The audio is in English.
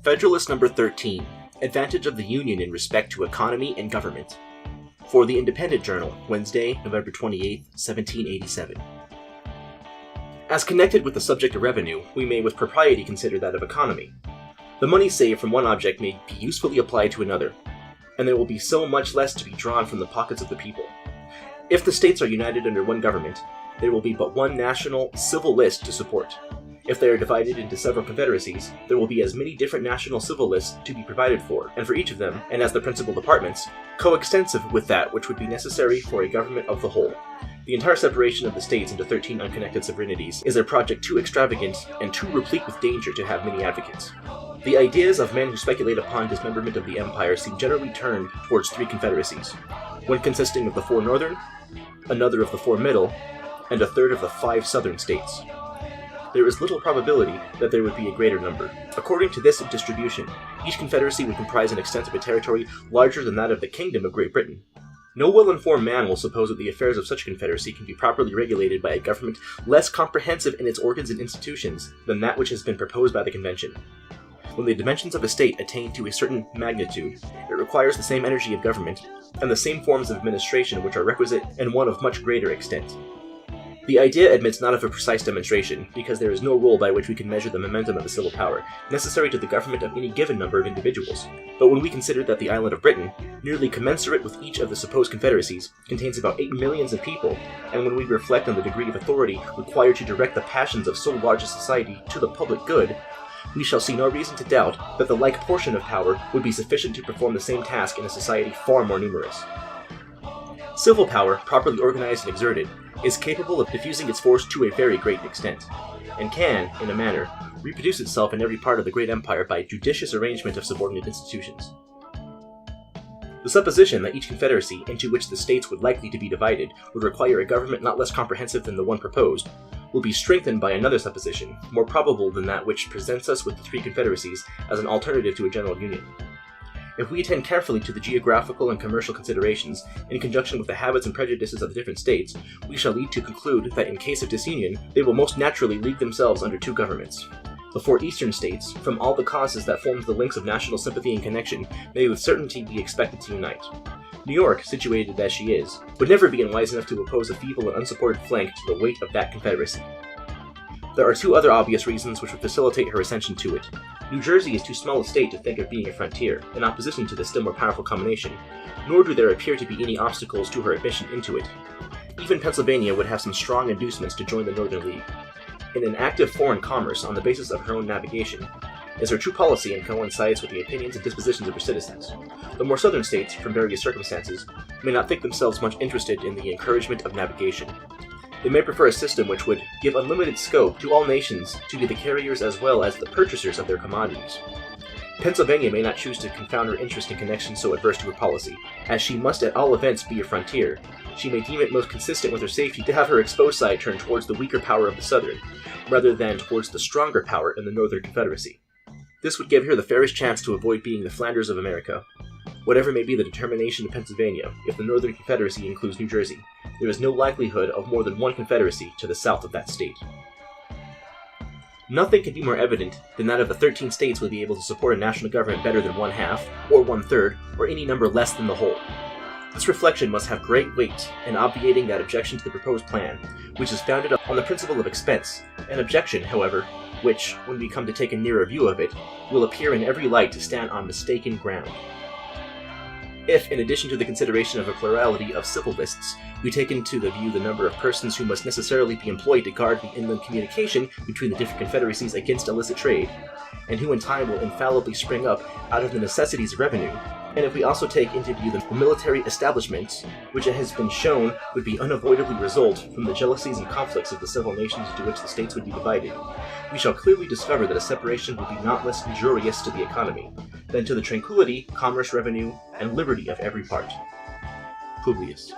Federalist Number 13, Advantage of the Union in Respect to Economy and Government. For the Independent Journal, Wednesday, November 28, 1787. As connected with the subject of revenue, we may with propriety consider that of economy. The money saved from one object may be usefully applied to another, and there will be so much less to be drawn from the pockets of the people. If the states are united under one government, there will be but one national civil list to support. If they are divided into several confederacies, there will be as many different national civil lists to be provided for, and for each of them, and as the principal departments, coextensive with that which would be necessary for a government of the whole. The entire separation of the states into 13 unconnected sovereignties is a project too extravagant and too replete with danger to have many advocates. The ideas of men who speculate upon dismemberment of the empire seem generally turned towards 3 confederacies, one consisting of the 4 northern, another of the 4 middle, and a third of the 5 southern states. There is little probability that there would be a greater number. According to this distribution, each confederacy would comprise an extent of a territory larger than that of the Kingdom of Great Britain. No well-informed man will suppose that the affairs of such a confederacy can be properly regulated by a government less comprehensive in its organs and institutions than that which has been proposed by the Convention. When the dimensions of a state attain to a certain magnitude, it requires the same energy of government and the same forms of administration which are requisite in one of much greater extent. The idea admits not of a precise demonstration, because there is no rule by which we can measure the momentum of the civil power necessary to the government of any given number of individuals. But when we consider that the island of Britain, nearly commensurate with each of the supposed confederacies, contains about 8 millions of people, and when we reflect on the degree of authority required to direct the passions of so large a society to the public good, we shall see no reason to doubt that the like portion of power would be sufficient to perform the same task in a society far more numerous. Civil power, properly organized and exerted, is capable of diffusing its force to a very great extent, and can, in a manner, reproduce itself in every part of the great empire by judicious arrangement of subordinate institutions. The supposition that each confederacy into which the states would likely to be divided would require a government not less comprehensive than the one proposed, will be strengthened by another supposition, more probable than that which presents us with the 3 confederacies as an alternative to a general union. If we attend carefully to the geographical and commercial considerations, in conjunction with the habits and prejudices of the different states, we shall lead to conclude that in case of disunion, they will most naturally league themselves under 2 governments. The 4 eastern states, from all the causes that form the links of national sympathy and connection, may with certainty be expected to unite. New York, situated as she is, would never be wise enough to oppose a feeble and unsupported flank to the weight of that confederacy. There are 2 other obvious reasons which would facilitate her ascension to it. New Jersey is too small a state to think of being a frontier, in opposition to the still more powerful combination, nor do there appear to be any obstacles to her admission into it. Even Pennsylvania would have some strong inducements to join the Northern League. In an active foreign commerce on the basis of her own navigation, is her true policy and coincides with the opinions and dispositions of her citizens. The more southern states, from various circumstances, may not think themselves much interested in the encouragement of navigation. They may prefer a system which would give unlimited scope to all nations to be the carriers as well as the purchasers of their commodities. Pennsylvania may not choose to confound her interest in connections so adverse to her policy. As she must at all events be a frontier, she may deem it most consistent with her safety to have her exposed side turned towards the weaker power of the southern, rather than towards the stronger power in the northern confederacy. This would give her the fairest chance to avoid being the Flanders of America. Whatever may be the determination of Pennsylvania, if the Northern Confederacy includes New Jersey, there is no likelihood of more than one confederacy to the south of that state. Nothing can be more evident than that of the 13 states will be able to support a national government better than 1/2, or 1/3, or any number less than the whole. This reflection must have great weight in obviating that objection to the proposed plan, which is founded on the principle of expense, an objection, however, which, when we come to take a nearer view of it, will appear in every light to stand on mistaken ground. If, in addition to the consideration of a plurality of civil lists, we take into the view the number of persons who must necessarily be employed to guard the inland communication between the different confederacies against illicit trade, and who in time will infallibly spring up out of the necessities of revenue, and if we also take into view the military establishment, which it has been shown would be unavoidably result from the jealousies and conflicts of the several nations into which the states would be divided, we shall clearly discover that a separation would be not less injurious to the economy than to the tranquility, commerce, revenue, and liberty of every part. Publius.